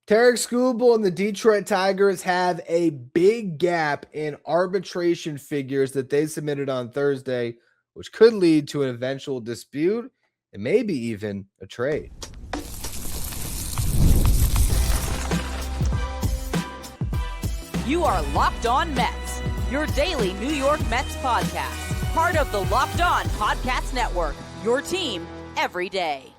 Tarik Skubal and the Detroit Tigers have a big gap in arbitration figures that they submitted on Thursday, which could lead to an eventual dispute and maybe even a trade. You are Locked On Mets, your daily New York Mets podcast, part of the Locked On Podcast Network, your team every day.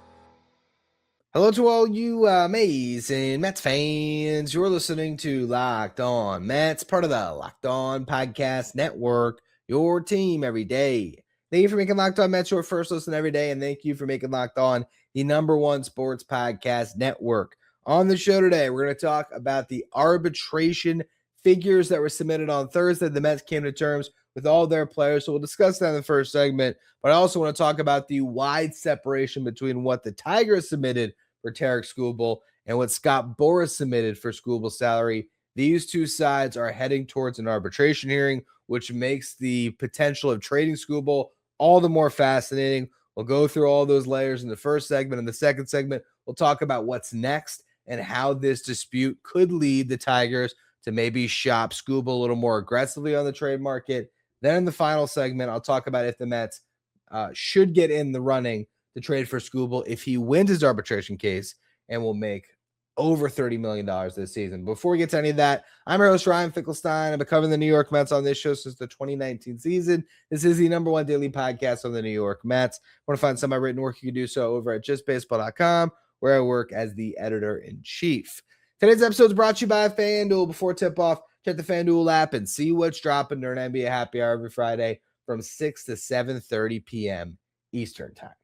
Hello to all you amazing Mets fans. You're listening to Locked On Mets, part of the Locked On Podcast Network, your team every day. Thank you for making Locked On Mets your first listen every day, and thank you for making Locked On the #1 sports podcast network. On the show today, we're going to talk about the arbitration figures that were submitted on Thursday. The Mets came to terms with all their players, so we'll discuss that in the first segment. But I also want to talk about the wide separation between what the Tigers submitted for Tarik Skubal and what Scott Boras submitted for Skubal's salary. These two sides are heading towards an arbitration hearing, which makes the potential of trading Skubal all the more fascinating. We'll go through all those layers in the first segment. In the second segment, we'll talk about what's next and how this dispute could lead the Tigers to maybe shop Skubal a little more aggressively on the trade market. Then in the final segment, I'll talk about if the Mets should get in the running to trade for Skubal if he wins his arbitration case and will make over $30 million this season. Before we get to any of that, I'm your host, Ryan Finkelstein. I've been covering the New York Mets on this show since the 2019 season. This is the #1 daily podcast on the New York Mets. Want to find some of my written work? You can do so over at justbaseball.com, where I work as the editor-in-chief. Today's episode is brought to you by FanDuel. Before tip-off, check the FanDuel app and see what's dropping during NBA Happy Hour every Friday from 6 to 7:30 p.m. Eastern Time.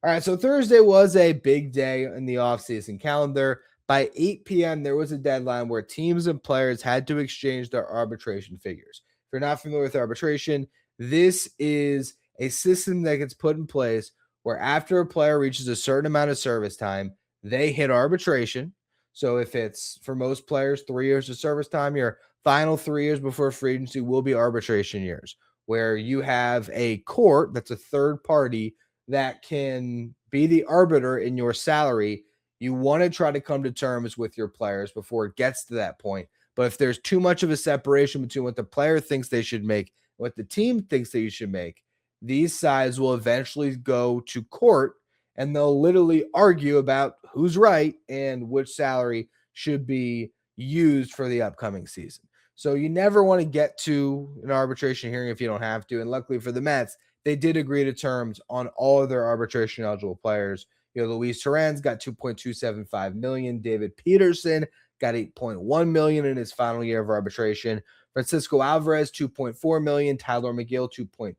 All right, so Thursday was a big day in the offseason calendar. By 8 p.m., there was a deadline where teams and players had to exchange their arbitration figures. If you're not familiar with arbitration, this is a system that gets put in place where after a player reaches a certain amount of service time, they hit arbitration. So if it's, for most players, 3 years of service time, your final 3 years before free agency will be arbitration years, where you have a court that's a third party that can be the arbiter in your salary. You want to try to come to terms with your players before it gets to that point. But if there's too much of a separation between what the player thinks they should make and what the team thinks that you should make, these sides will eventually go to court and they'll literally argue about who's right and which salary should be used for the upcoming season. So you never want to get to an arbitration hearing if you don't have to. And luckily for the Mets, they did agree to terms on all of their arbitration eligible players. You know, Luis Torrens got $2.275 million. David Peterson got $8.1 million in his final year of arbitration. Francisco Alvarez, $2.4 million. Tyler McGill, $2.5.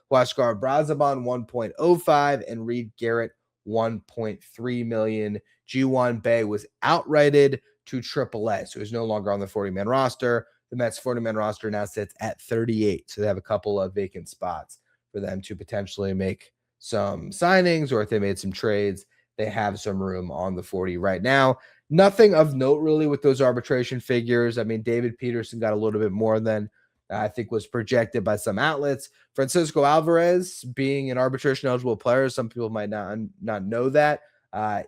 Huascar Brazaban, $1.05. And Reed Garrett, $1.3 million. Ji-Hwan Bae was outrighted to AAA, so he's no longer on the 40-man roster. The Mets 40-man roster now sits at 38, so they have a couple of vacant spots for them to potentially make some signings, or if they made some trades, they have some room on the 40 right now. Nothing of note really with those arbitration figures. I mean, David Peterson got a little bit more than I think was projected by some outlets. Francisco Alvarez being an arbitration eligible player, some people might not know that.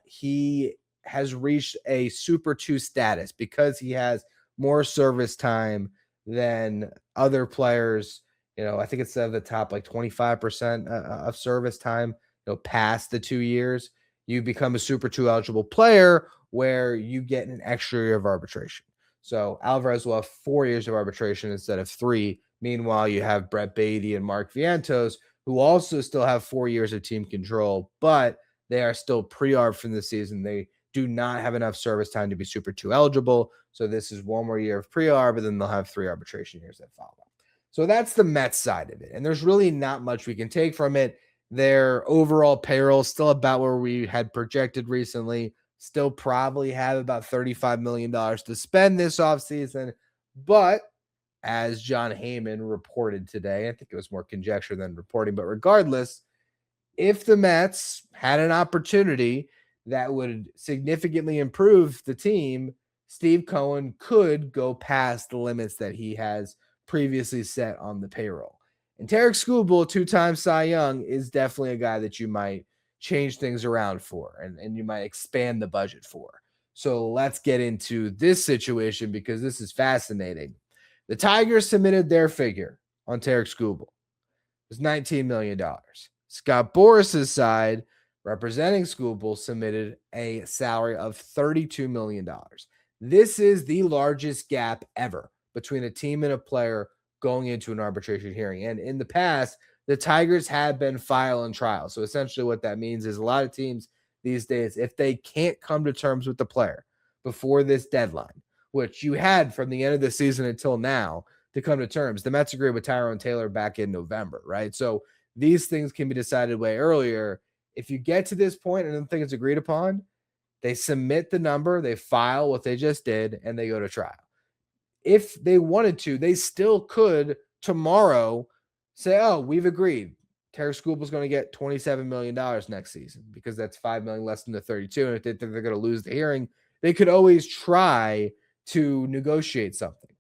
He has reached a Super 2 status because he has more service time than other players. You know, I think it's the top like 25% of service time, past the 2 years. You become a Super 2 eligible player where you get an extra year of arbitration. So Alvarez will have 4 years of arbitration instead of 3. Meanwhile, you have Brett Beatty and Mark Vientos, who also still have 4 years of team control, but they are still pre-arb from the season. They do not have enough service time to be Super 2 eligible. So this is 1 more year of pre-arb, and then they'll have 3 arbitration years that follow. So that's the Mets side of it. And there's really not much we can take from it. Their overall payroll is still about where we had projected recently. Still probably have about $35 million to spend this offseason. But as John Heyman reported today, I think it was more conjecture than reporting, but regardless, if the Mets had an opportunity that would significantly improve the team, Steve Cohen could go past the limits that he has previously set on the payroll. And Tarik Skubal, 2-time Cy Young, is definitely a guy that you might change things around for and you might expand the budget for. So let's get into this situation because this is fascinating. The Tigers submitted their figure on Tarik Skubal. It was $19 million. Scott Boras' side, representing Skubal, submitted a salary of $32 million. This is the largest gap ever between a team and a player going into an arbitration hearing. And in the past, the Tigers have been file and trial. So essentially what that means is a lot of teams these days, if they can't come to terms with the player before this deadline, which you had from the end of the season until now to come to terms. The Mets agreed with Tyrone Taylor back in November, right? So these things can be decided way earlier. If you get to this point and think it's agreed upon, they submit the number, they file what they just did, and they go to trial. If they wanted to, they still could tomorrow say, oh, we've agreed. Tarik Skubal is going to get $27 million next season because that's $5 million less than the 32. And if they think they're going to lose the hearing, they could always try to negotiate something.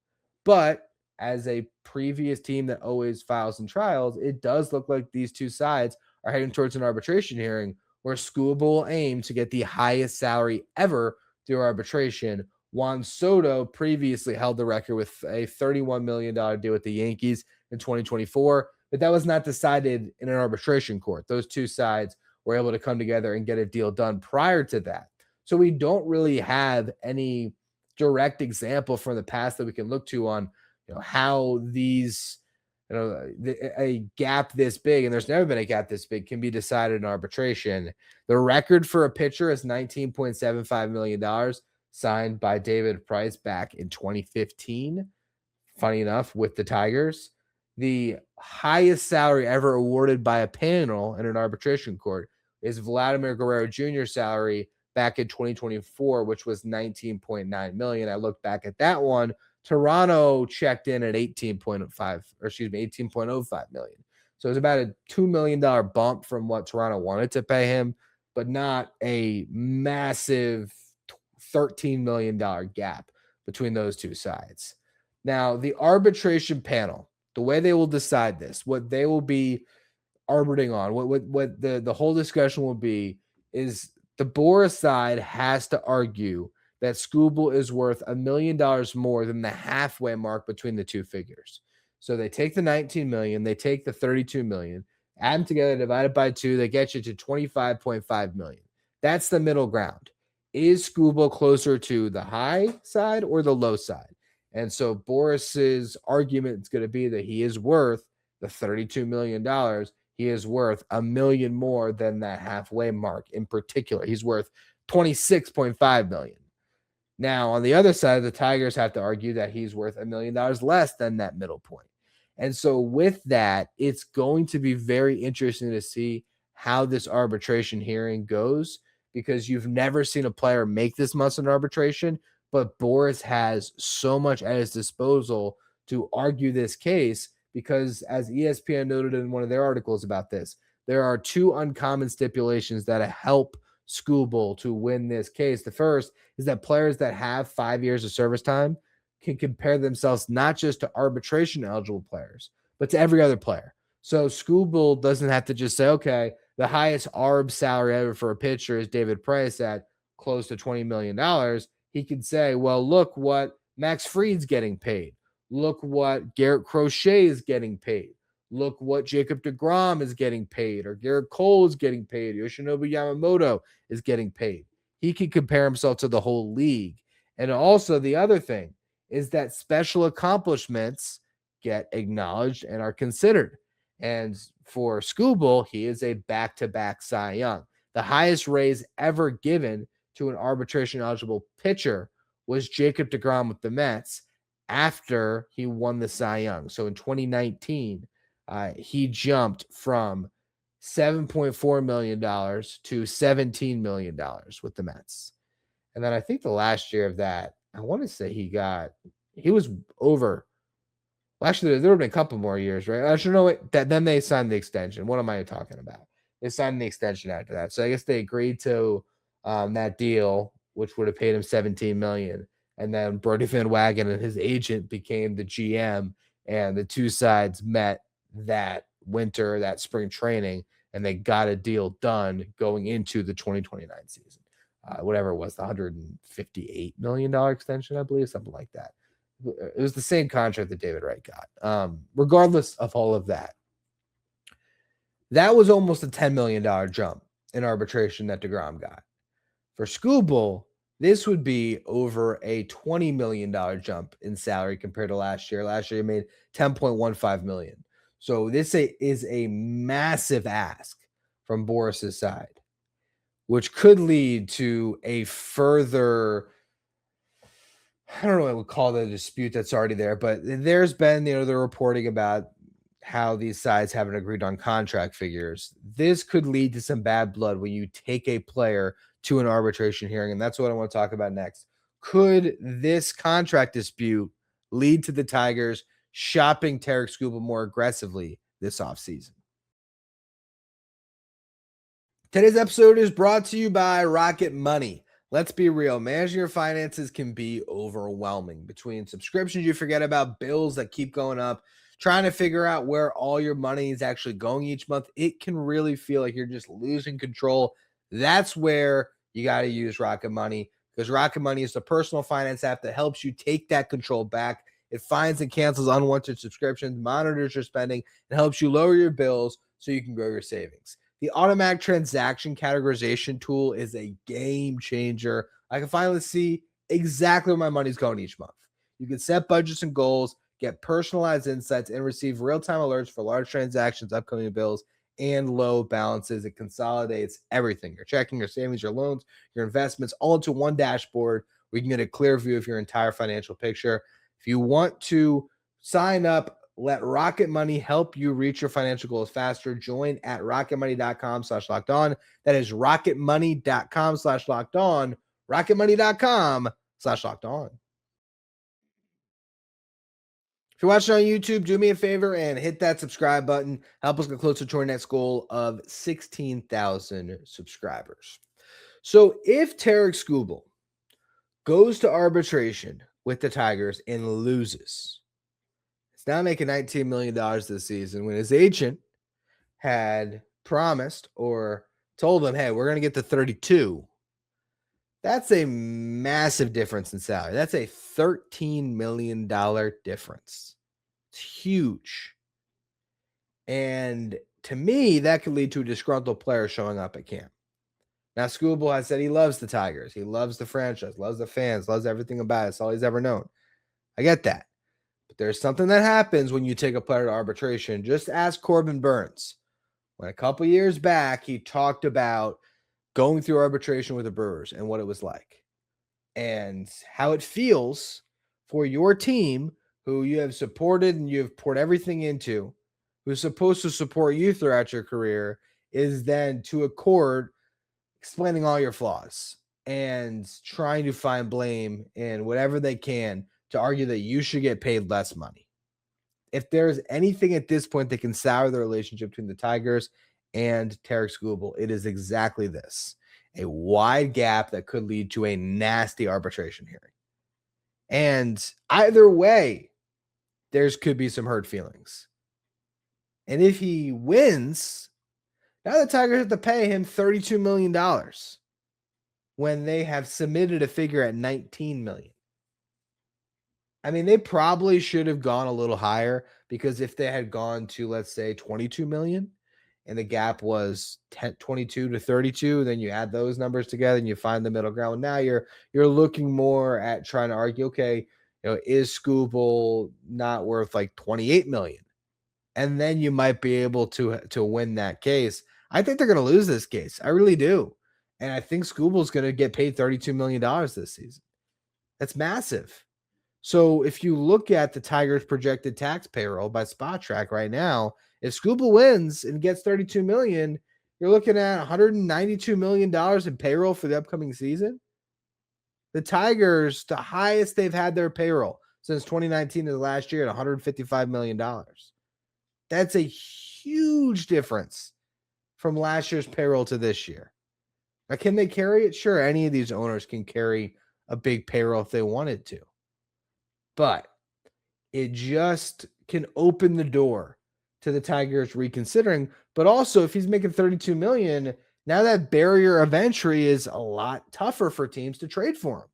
But as a previous team that always files and trials, it does look like these two sides are heading towards an arbitration hearing where Skubal will aim to get the highest salary ever through arbitration. Juan Soto previously held the record with a $31 million deal with the Yankees in 2024, but that was not decided in an arbitration court. Those two sides were able to come together and get a deal done prior to that. So we don't really have any direct example from the past that we can look to on how these, a gap this big, and there's never been a gap this big, can be decided in arbitration. The record for a pitcher is $19.75 million, signed by David Price back in 2015. Funny enough, with the Tigers. The highest salary ever awarded by a panel in an arbitration court is Vladimir Guerrero Jr.'s salary back in 2024, which was $19.9 million. I looked back at that one. Toronto checked in at $18.05 million. So it was about a $2 million bump from what Toronto wanted to pay him, but not a massive $13 million gap between those two sides. Now, the arbitration panel, the way they will decide this, what they will be arbitrating on, what the whole discussion will be, is the Boras side has to argue that Skubal is worth $1 million more than the halfway mark between the two figures. So they take the $19 million, they take the $32 million, add them together, divided by 2, they get you to $25.5 million. That's the middle ground. Is Skubal closer to the high side or the low side? And so Boras's argument is going to be that he is worth the $32 million. He is worth $1 million more than that halfway mark in particular. He's worth $26.5 million. Now, on the other side, the Tigers have to argue that he's worth $1 million less than that middle point. And so with that, it's going to be very interesting to see how this arbitration hearing goes, because you've never seen a player make this much in arbitration, but Boras has so much at his disposal to argue this case because, as ESPN noted in one of their articles about this, there are 2 uncommon stipulations that help Skubal to win this case. The first is that players that have 5 years of service time can compare themselves not just to arbitration eligible players, but to every other player. So Skubal doesn't have to just say, okay, the highest ARB salary ever for a pitcher is David Price at close to $20 million. He could say, well, look what Max Fried's getting paid. Look what Garrett Crochet is getting paid. Look what Jacob deGrom is getting paid, or Garrett Cole is getting paid, Yoshinobu Yamamoto is getting paid. He can compare himself to the whole league. And also the other thing is that special accomplishments get acknowledged and are considered. And for Skubal, he is a back-to-back Cy Young. The highest raise ever given to an arbitration-eligible pitcher was Jacob deGrom with the Mets after he won the Cy Young. So in 2019, he jumped from $7.4 million to $17 million with the Mets. And then I think the last year of that, I want to say he was over. Well, actually, there have been a couple more years, right? I should know it. Then they signed the extension. What am I talking about? They signed the extension after that. So I guess they agreed to that deal, which would have paid him $17 million. And then Brody Van Wagen and his agent became the GM, and the two sides met that winter, that spring training, and they got a deal done going into the 2029 season. whatever it was, the $158 million extension, I believe, something like that. It was the same contract that David Wright got. Regardless of all of that, that was almost a $10 million jump in arbitration that DeGrom got. For Skubal, this would be over a $20 million jump in salary compared to last year. Last year, he made $10.15 million. So this is a massive ask from Boras's side, which could lead to a further, I don't know what I would call the dispute that's already there, but there's been, the reporting about how these sides haven't agreed on contract figures. This could lead to some bad blood when you take a player to an arbitration hearing, and that's what I want to talk about next. Could this contract dispute lead to the Tigers shopping Tarik Skubal more aggressively this offseason? Today's episode is brought to you by Rocket Money. Let's be real, managing your finances can be overwhelming. Between subscriptions you forget about, bills that keep going up, trying to figure out where all your money is actually going each month, it can really feel like you're just losing control. That's where you got to use Rocket Money, because Rocket Money is the personal finance app that helps you take that control back. It finds and cancels unwanted subscriptions, monitors your spending, and helps you lower your bills so you can grow your savings. The automatic transaction categorization tool is a game changer. I can finally see exactly where my money's going each month. You can set budgets and goals, get personalized insights, and receive real-time alerts for large transactions, upcoming bills, and low balances. It consolidates everything: your checking, your savings, your loans, your investments, all into one dashboard where you can get a clear view of your entire financial picture. If you want to sign up, let Rocket Money help you reach your financial goals faster. Join at rocketmoney.com/lockedon. That is rocketmoney.com/lockedon. rocketmoney.com/lockedon. If you're watching on YouTube, do me a favor and hit that subscribe button. Help us get closer to our next goal of 16,000 subscribers. So if Tarik Skubal goes to arbitration with the Tigers and loses, he's now making $19 million this season, when his agent had promised or told him, hey, we're going to get to 32. That's a massive difference in salary. That's a $13 million difference. It's huge. And to me, that could lead to a disgruntled player showing up at camp. Now, Skubal has said he loves the Tigers. He loves the franchise, loves the fans, loves everything about it. It's all he's ever known. I get that. But there's something that happens when you take a player to arbitration. Just ask Corbin Burns. When a couple years back, he talked about going through arbitration with the Brewers and what it was like, and how it feels for your team, who you have supported and you have poured everything into, who's supposed to support you throughout your career, is then to a court explaining all your flaws and trying to find blame in whatever they can to argue that you should get paid less money. If there's anything at this point that can sour the relationship between the Tigers and Tarik Skubal, it is exactly this: a wide gap that could lead to a nasty arbitration hearing. And either way, there's could be some hurt feelings. And if he wins, now the Tigers have to pay him $32 million when they have submitted a figure at $19 million. I mean, they probably should have gone a little higher, because if they had gone to, let's say, $22 million and the gap was 22 to 32, then you add those numbers together and you find the middle ground. Now you're looking more at trying to argue, okay, is Skubal not worth like $28 million? And then you might be able to win that case. I think they're going to lose this case. I really do. And I think Skubal's going to get paid $32 million this season. That's massive. So if you look at the Tigers' projected tax payroll by Spot Track right now, if Skubal wins and gets $32 million, you're looking at $192 million in payroll for the upcoming season. The Tigers, the highest they've had their payroll since 2019 to last year, at $155 million. That's a huge difference from last year's payroll to this year. Now, can they carry it? Sure, any of these owners can carry a big payroll if they wanted to. But it just can open the door to the Tigers reconsidering. But also, if he's making $32 million, Now that barrier of entry is a lot tougher for teams to trade for him.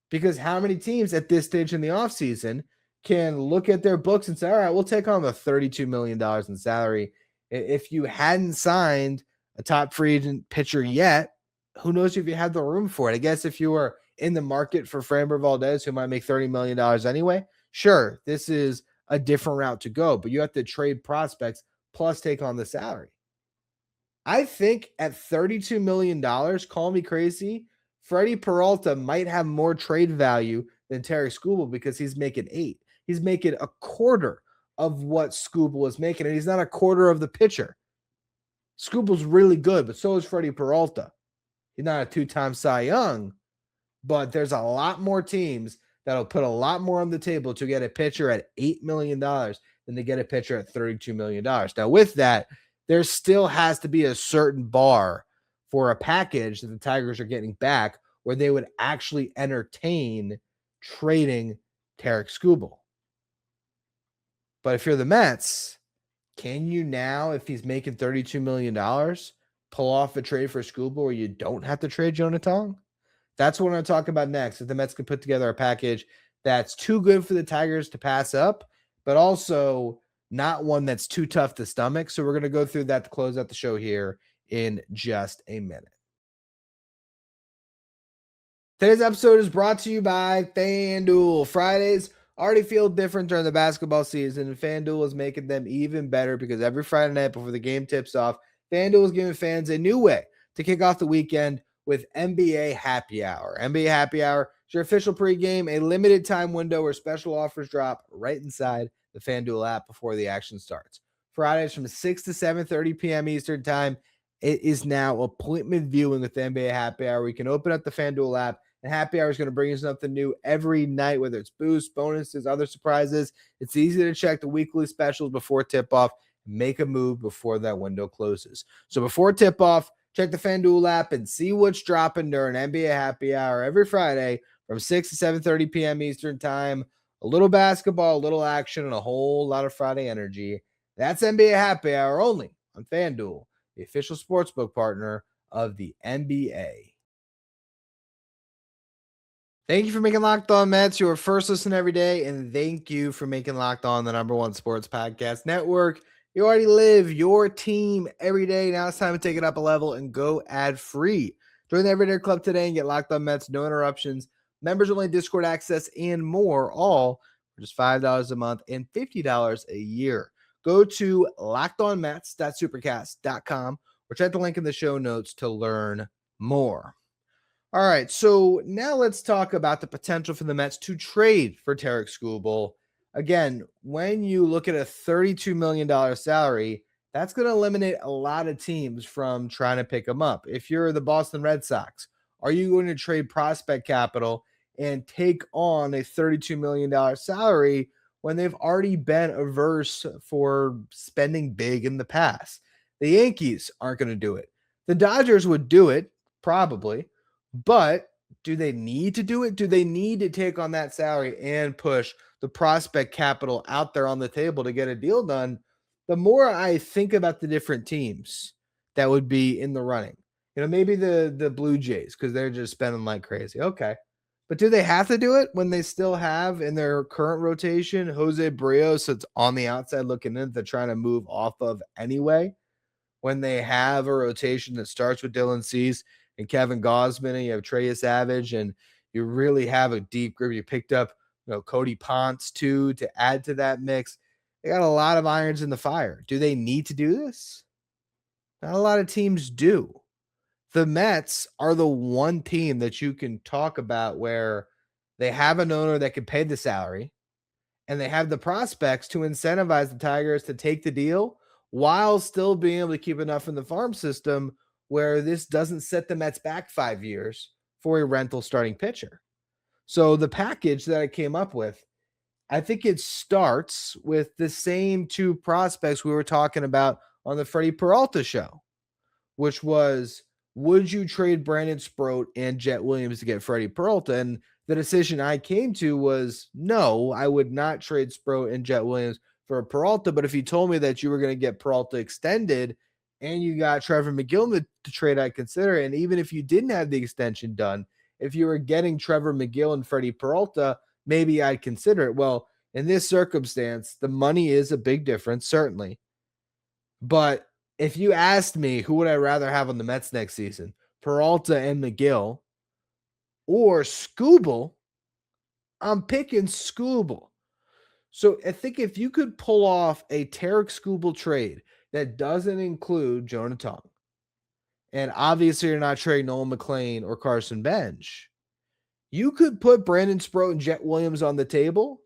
Because how many teams at this stage in the offseason can look at their books and say, all right, we'll take on the $32 million in salary. If you hadn't signed a top free agent pitcher yet, who knows if you had the room for it? I guess if you were in the market for Framber Valdez, who might make $30 million anyway, sure, this is a different route to go, but you have to trade prospects plus take on the salary. I think at $32 million, call me crazy, Freddy Peralta might have more trade value than Tarik Skubal because he's making $8 million. He's making a quarter of what Skubal is making, and he's not a quarter of the pitcher. Skubal's really good, but so is Freddy Peralta. He's not a two-time Cy Young, but there's a lot more teams that'll put a lot more on the table to get a pitcher at $8 million than to get a pitcher at $32 million. Now, with that, there still has to be a certain bar for a package that the Tigers are getting back where they would actually entertain trading Tarik Skubal. But if you're the Mets, can you now, if he's making $32 million, pull off a trade for Skubal where you don't have to trade Jonah Tong? That's what we're going to talk about next. If the Mets can put together a package that's too good for the Tigers to pass up, but also not one that's too tough to stomach. So we're going to go through that to close out the show here in just a minute. Today's episode is brought to you by FanDuel. Fridays already feel different during the basketball season, and FanDuel is making them even better because every Friday night before the game tips off, FanDuel is giving fans a new way to kick off the weekend with NBA Happy Hour. NBA Happy Hour is your official pregame, a limited time window where special offers drop right inside the FanDuel app before the action starts. Fridays from 6 to 7:30 p.m. Eastern Time, it is now appointment viewing with the NBA Happy Hour. We can open up the FanDuel app, and Happy Hour is going to bring you something new every night, whether it's boosts, bonuses, other surprises. It's easy to check the weekly specials before tip-off. Make a move before that window closes. So before tip-off, check the FanDuel app and see what's dropping during NBA Happy Hour every Friday from 6 to 7:30 p.m. Eastern Time. A little basketball, a little action, and a whole lot of Friday energy. That's NBA Happy Hour only on FanDuel, the official sportsbook partner of the NBA. Thank you for making Locked On Mets your first listen every day, and thank you for making Locked On the #1 sports podcast network. You already live your team every day. Now it's time to take it up a level and go ad-free. Join the Everyday Club today and get Locked On Mets, no interruptions, members-only Discord access, and more, all for just $5 a month and $50 a year. Go to lockedonmets.supercast.com or check the link in the show notes to learn more. All right, so now let's talk about the potential for the Mets to trade for Tarik Skubal. Again, when you look at a $32 million salary, that's going to eliminate a lot of teams from trying to pick him up. If you're the Boston Red Sox, are you going to trade prospect capital and take on a $32 million salary when they've already been averse for spending big in the past? The Yankees aren't going to do it. The Dodgers would do it, probably. But do they need to do it? Do they need to take on that salary and push the prospect capital out there on the table to get a deal done? The more I think about the different teams that would be in the running, maybe the Blue Jays, because they're just spending like crazy. Okay. But do they have to do it when they still have in their current rotation Jose Barrios that's on the outside looking in, they're trying to move off of anyway? When they have a rotation that starts with Dylan Cease and Kevin Gausman, and you have Trey Savage, and you really have a deep group. You picked up, Cody Ponce too to add to that mix. They got a lot of irons in the fire. Do they need to do this? Not a lot of teams do. The Mets are the one team that you can talk about where they have an owner that can pay the salary, and they have the prospects to incentivize the Tigers to take the deal while still being able to keep enough in the farm system where this doesn't set the Mets back 5 years for a rental starting pitcher. So the package that I came up with, I think it starts with the same two prospects we were talking about on the Freddy Peralta show, which was, would you trade Brandon Sproat and Jet Williams to get Freddy Peralta? And the decision I came to was, no, I would not trade Sproat and Jet Williams for Peralta. But if you told me that you were going to get Peralta extended And you got Trevor McGill in the trade I'd consider. And even if you didn't have the extension done, if you were getting Trevor McGill and Freddy Peralta, maybe I'd consider it. Well, in this circumstance, the money is a big difference, certainly. But if you asked me who would I rather have on the Mets next season, Peralta and McGill or Skubal, I'm picking Skubal. So I think if you could pull off a Tarik Skubal trade that doesn't include Jonah Tong, and obviously you're not trading Nolan McLean or Carson Bench, you could put Brandon Sproat and Jet Williams on the table,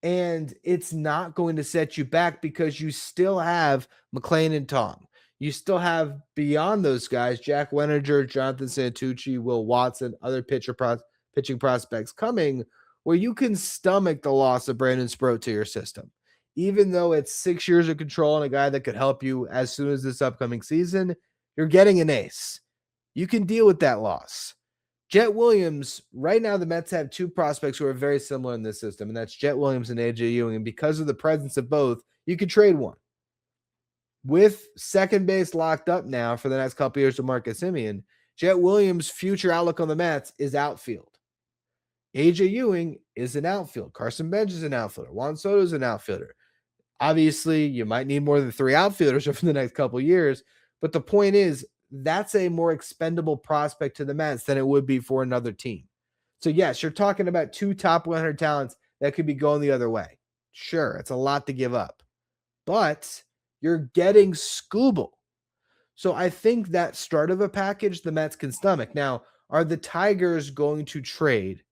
and it's not going to set you back because you still have McLean and Tong. You still have beyond those guys, Jack Weninger, Jonathan Santucci, Will Watson, other pitching prospects coming, where you can stomach the loss of Brandon Sproat to your system. Even though it's 6 years of control and a guy that could help you as soon as this upcoming season, you're getting an ace. You can deal with that loss. Jet Williams, right now the Mets have two prospects who are very similar in this system, and that's Jet Williams and AJ Ewing. And because of the presence of both, you could trade one. With second base locked up now for the next couple years to Marcus Semien, Jet Williams' future outlook on the Mets is outfield. AJ Ewing is an outfield. Carson Bench is an outfielder. Juan Soto is an outfielder. Obviously, you might need more than 3 outfielders over the next couple years, but the point is, that's a more expendable prospect to the Mets than it would be for another team. So yes, you're talking about 2 top 100 talents that could be going the other way. Sure, it's a lot to give up, but you're getting Skubal. So I think that start of a package the Mets can stomach. Now, are the Tigers going to trade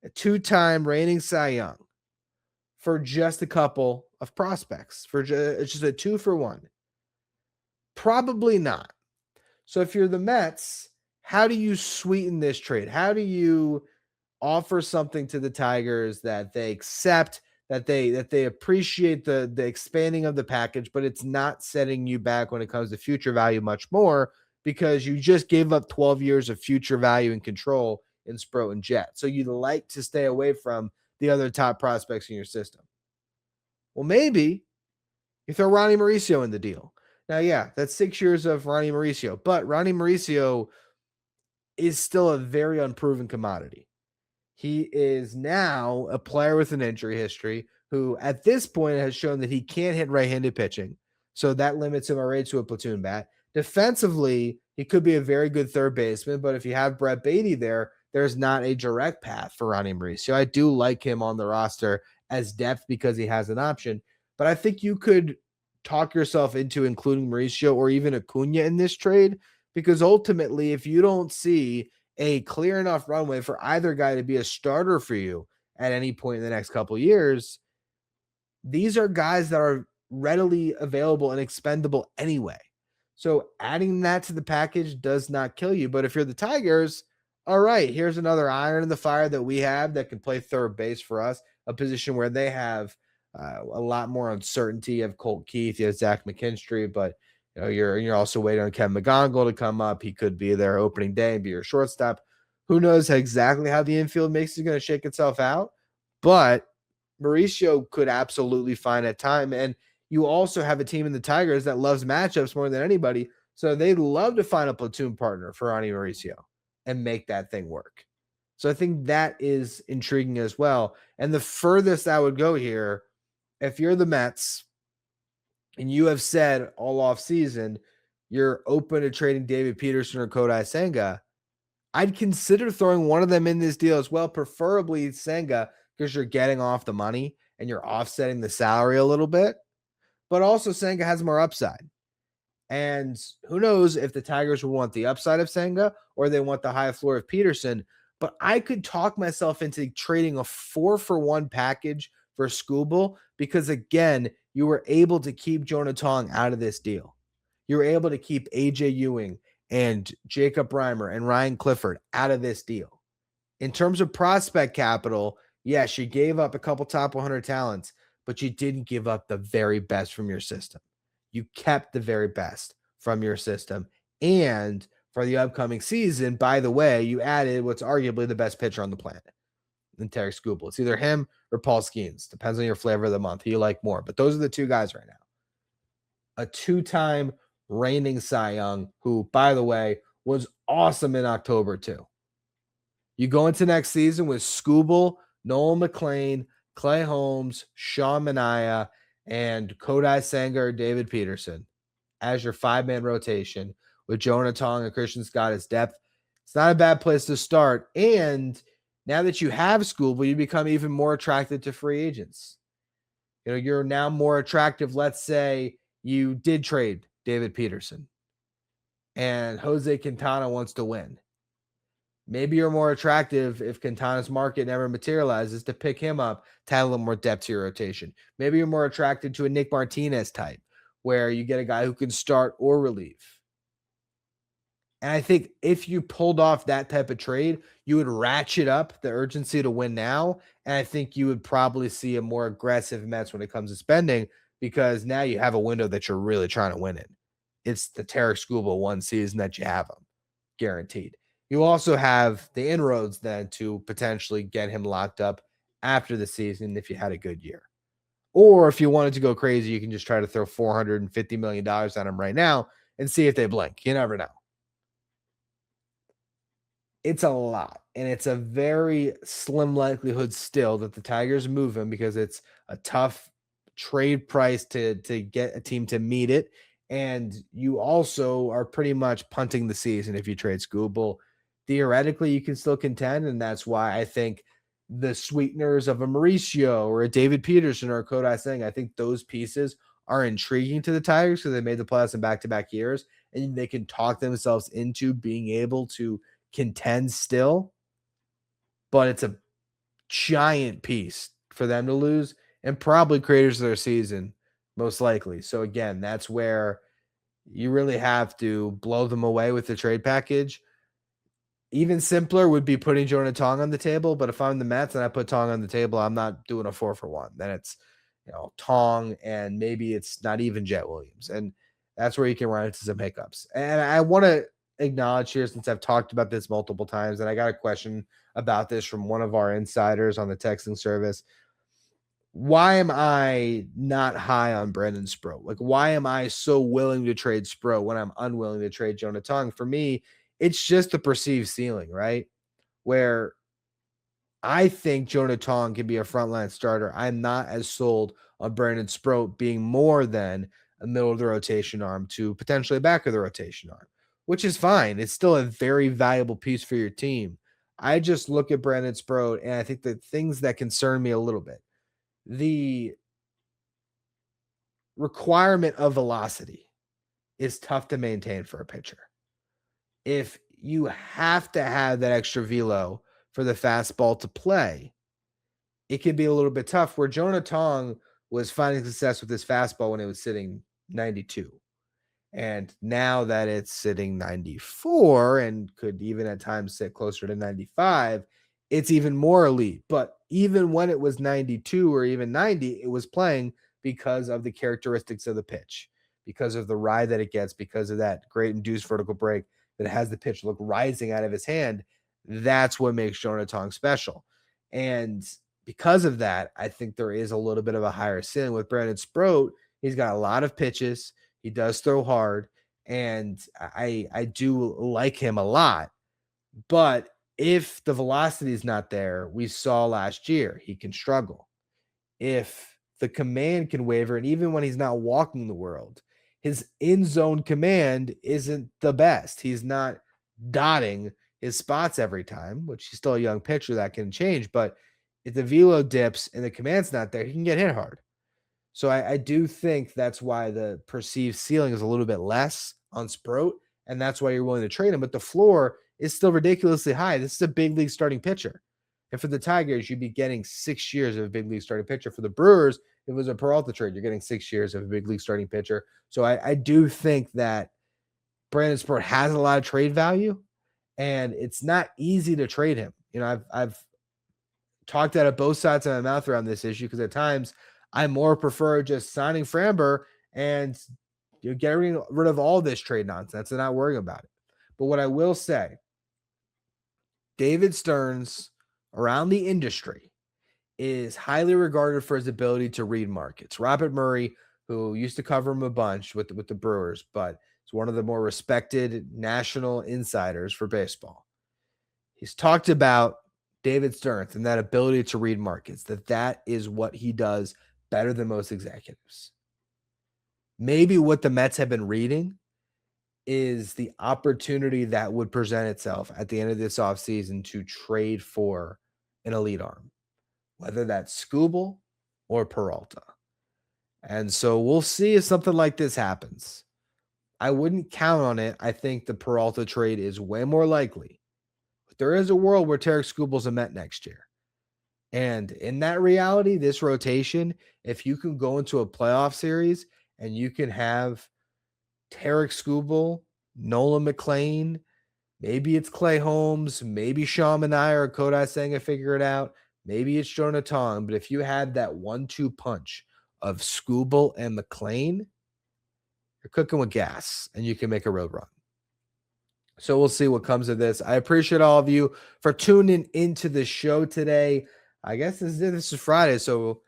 a 2-time reigning Cy Young for just a couple of prospects? For just a 2-for-1? Probably not. So if you're the Mets, how do you sweeten this trade? How do you offer something to the Tigers that they accept, that they appreciate the expanding of the package, but it's not setting you back when it comes to future value much more because you just gave up 12 years of future value and control in Sproat and Jet. So you'd like to stay away from the other top prospects in your system. Well, maybe you throw Ronnie Mauricio in the deal. Now, yeah, that's 6 years of Ronnie Mauricio, but Ronnie Mauricio is still a very unproven commodity. He is now a player with an injury history who at this point has shown that he can't hit right-handed pitching. So that limits him already to a platoon bat. Defensively, he could be a very good third baseman, but if you have Brett Beatty there, there's not a direct path for Ronnie Mauricio. I do like him on the roster as depth because he has an option, but I think you could talk yourself into including Mauricio or even Acuna in this trade, because ultimately, if you don't see a clear enough runway for either guy to be a starter for you at any point in the next couple of years, these are guys that are readily available and expendable anyway. So adding that to the package does not kill you. But if you're the Tigers, all right, here's another iron in the fire that we have that can play third base for us, a position where they have a lot more uncertainty. You have Colt Keith, you have Zach McKinstry, but you're also waiting on Kevin McGonigal to come up. He could be there opening day and be your shortstop. Who knows exactly how the infield mix is going to shake itself out, but Mauricio could absolutely find a time. And you also have a team in the Tigers that loves matchups more than anybody, so they'd love to find a platoon partner for Ronnie Mauricio and make that thing work. So I think that is intriguing as well. And the furthest I would go here, if you're the Mets and you have said all off season you're open to trading David Peterson or Kodai Senga, I'd consider throwing one of them in this deal as well, preferably Senga, because you're getting off the money and you're offsetting the salary a little bit. But also Senga has more upside. And who knows if the Tigers will want the upside of Senga or they want the high floor of Peterson. But I could talk myself into trading a 4-for-1 package for Skubal because, again, you were able to keep Jonah Tong out of this deal. You were able to keep AJ Ewing and Jacob Reimer and Ryan Clifford out of this deal. In terms of prospect capital, yes, you gave up a couple top 100 talents, but you didn't give up the very best from your system. You kept the very best from your system. And for the upcoming season, by the way, you added what's arguably the best pitcher on the planet in Tarik Skubal. It's either him or Paul Skeens. Depends on your flavor of the month, who you like more. But those are the two guys right now. A 2-time reigning Cy Young, who, by the way, was awesome in October too. You go into next season with Skubal, Noel McLean, Clay Holmes, Sean Manaea, and Kodai Senga, David Peterson as your 5-man rotation with Jonah Tong and Christian Scott as depth. It's not a bad place to start. And now that you have Skubal, you become even more attractive to free agents. You're now more attractive. Let's say you did trade David Peterson and Jose Quintana wants to win. Maybe you're more attractive if Quintana's market never materializes to pick him up to add a little more depth to your rotation. Maybe you're more attracted to a Nick Martinez type where you get a guy who can start or relieve. And I think if you pulled off that type of trade, you would ratchet up the urgency to win now. And I think you would probably see a more aggressive Mets when it comes to spending because now you have a window that you're really trying to win in. It's the Tarik Skubal one season that you have him, guaranteed. You also have the inroads then to potentially get him locked up after the season if you had a good year. Or if you wanted to go crazy, you can just try to throw $450 million on him right now and see if they blink. You never know. It's a lot, and it's a very slim likelihood still that the Tigers move him because it's a tough trade price to get a team to meet it. And you also are pretty much punting the season if you trade Skubal. Theoretically, you can still contend, and that's why I think the sweeteners of a Mauricio or a David Peterson or a Kodai Senga, I think those pieces are intriguing to the Tigers because they made the playoffs in back-to-back years, and they can talk themselves into being able to contend still. But it's a giant piece for them to lose and probably creators of their season, most likely. So, again, that's where you really have to blow them away with the trade package. Even simpler would be putting Jonah Tong on the table, but if I'm the Mets and I put Tong on the table, I'm not doing a 4-for-1. Then it's, Tong and maybe it's not even Jet Williams. And that's where you can run into some hiccups. And I want to acknowledge here, since I've talked about this multiple times, and I got a question about this from one of our insiders on the texting service. Why am I not high on Brandon Sproat? Like, why am I so willing to trade Sproat when I'm unwilling to trade Jonah Tong? For me, it's just the perceived ceiling, right? Where I think Jonah Tong can be a frontline starter. I'm not as sold on Brandon Sproat being more than a middle of the rotation arm to potentially a back of the rotation arm, which is fine. It's still a very valuable piece for your team. I just look at Brandon Sproat, and I think the things that concern me a little bit, the requirement of velocity is tough to maintain for a pitcher. If you have to have that extra velo for the fastball to play, it can be a little bit tough, where Jonah Tong was finding success with his fastball when it was sitting 92. And now that it's sitting 94 and could even at times sit closer to 95, it's even more elite. But even when it was 92 or even 90, it was playing because of the characteristics of the pitch, because of the ride that it gets, because of that great induced vertical break that has the pitch look rising out of his hand. That's what makes Jonah Tong special. And because of that, I think there is a little bit of a higher ceiling with Brandon Sproat. He's got a lot of pitches. He does throw hard, and I do like him a lot. But if the velocity is not there, we saw last year, he can struggle. If the command can waver, and even when he's not walking the world, his in-zone command isn't the best. He's not dotting his spots every time, which he's still a young pitcher that can change. But if the velo dips and the command's not there, he can get hit hard. So I do think that's why the perceived ceiling is a little bit less on Sproat, and that's why you're willing to trade him. But the floor is still ridiculously high. This is a big league starting pitcher. And for the Tigers, you'd be getting 6 years of a big league starting pitcher. For the Brewers, if it was a Peralta trade, you're getting 6 years of a big league starting pitcher. So I do think that Brandon Sproat has a lot of trade value, and it's not easy to trade him. I've talked out of both sides of my mouth around this issue because at times I more prefer just signing Framber and getting rid of all this trade nonsense and not worrying about it. But what I will say, David Stearns around the industry is highly regarded for his ability to read markets. Robert Murray, who used to cover him a bunch with the Brewers, but He's one of the more respected national insiders for baseball. He's talked about David Stearns and that ability to read markets, that is what he does better than most executives. Maybe what the Mets have been reading is the opportunity that would present itself at the end of this offseason to trade for an elite arm, whether that's Skubal or Peralta. And so we'll see if something like this happens. I wouldn't count on it. I think the Peralta trade is way more likely. But there is a world where Tarik Skubal's a Met next year. And in that reality, this rotation, if you can go into a playoff series and you can have Tarik Skubal, Nolan McLean, maybe it's Clay Holmes, maybe Sean Manaea or Kodai Senga figure it out, maybe it's Jonah Tong, but if you had that 1-2 punch of Skubal and McLean, you're cooking with gas and you can make a road run. So we'll see what comes of this. I appreciate all of you for tuning into the show today. I guess this is Friday, so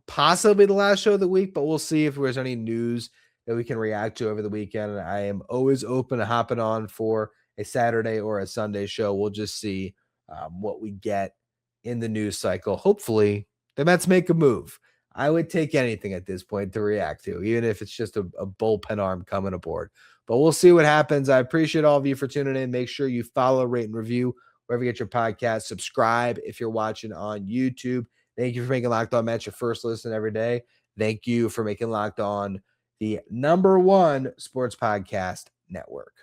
possibly the last show of the week, but we'll see if there's any news that we can react to over the weekend. I am always open to hopping on for a Saturday or a Sunday show. We'll just see what we get in the news cycle. Hopefully, the Mets make a move. I would take anything at this point to react to, even if it's just a bullpen arm coming aboard. But we'll see what happens. I appreciate all of you for tuning in. Make sure you follow, rate, and review wherever you get your podcast. Subscribe if you're watching on YouTube. Thank you for making Locked On Mets your first listen every day. Thank you for making Locked On the #1 sports podcast network.